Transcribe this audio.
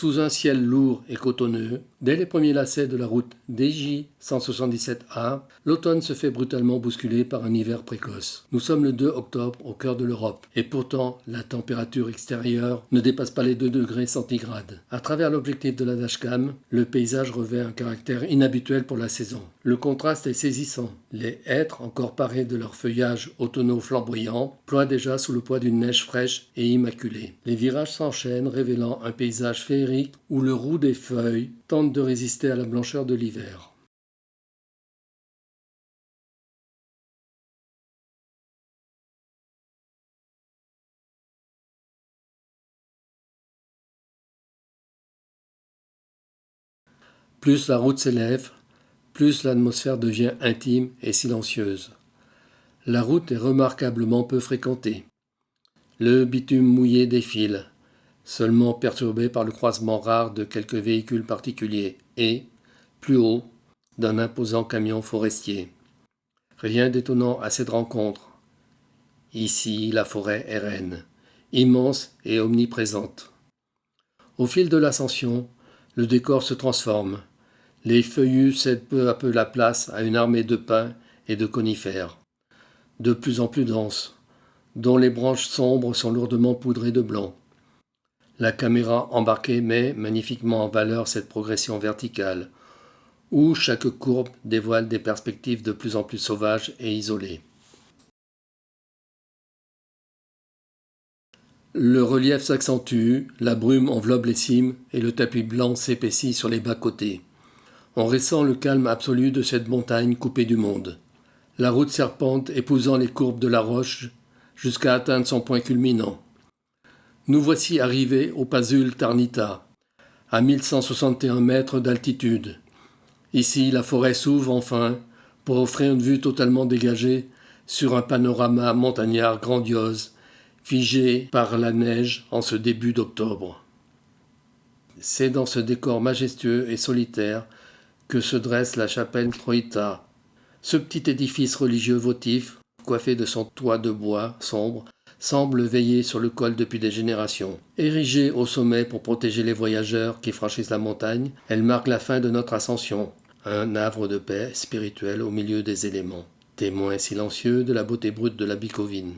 Sous un ciel lourd et cotonneux, dès les premiers lacets de la route DJ 177A, l'automne se fait brutalement bousculer par un hiver précoce. Nous sommes le 2 octobre au cœur de l'Europe, et pourtant la température extérieure ne dépasse pas les 2 degrés centigrades. À travers l'objectif de la dashcam, le paysage revêt un caractère inhabituel pour la saison. Le contraste est saisissant. Les hêtres, encore parés de leur feuillage automnaux flamboyant, ploient déjà sous le poids d'une neige fraîche et immaculée. Les virages s'enchaînent, révélant un paysage féerique où le roux des feuilles tente de résister à la blancheur de l'hiver. Plus la route s'élève, plus l'atmosphère devient intime et silencieuse. La route est remarquablement peu fréquentée. Le bitume mouillé défile, seulement perturbé par le croisement rare de quelques véhicules particuliers et, plus haut, d'un imposant camion forestier. Rien d'étonnant à cette rencontre. Ici, la forêt est reine, immense et omniprésente. Au fil de l'ascension, le décor se transforme. Les feuillus cèdent peu à peu la place à une armée de pins et de conifères, de plus en plus denses, dont les branches sombres sont lourdement poudrées de blanc. La caméra embarquée met magnifiquement en valeur cette progression verticale, où chaque courbe dévoile des perspectives de plus en plus sauvages et isolées. Le relief s'accentue, la brume enveloppe les cimes et le tapis blanc s'épaissit sur les bas-côtés. On ressent le calme absolu de cette montagne coupée du monde. La route serpente épousant les courbes de la roche jusqu'à atteindre son point culminant. Nous voici arrivés au Pasul Tarnita, à 1161 mètres d'altitude. Ici, la forêt s'ouvre enfin pour offrir une vue totalement dégagée sur un panorama montagnard grandiose, figé par la neige en ce début d'octobre. C'est dans ce décor majestueux et solitaire que se dresse la chapelle Troïta. Ce petit édifice religieux votif, coiffé de son toit de bois sombre, semble veiller sur le col depuis des générations. Érigée au sommet pour protéger les voyageurs qui franchissent la montagne, elle marque la fin de notre ascension, un havre de paix spirituelle au milieu des éléments, témoin silencieux de la beauté brute de la Bucovine.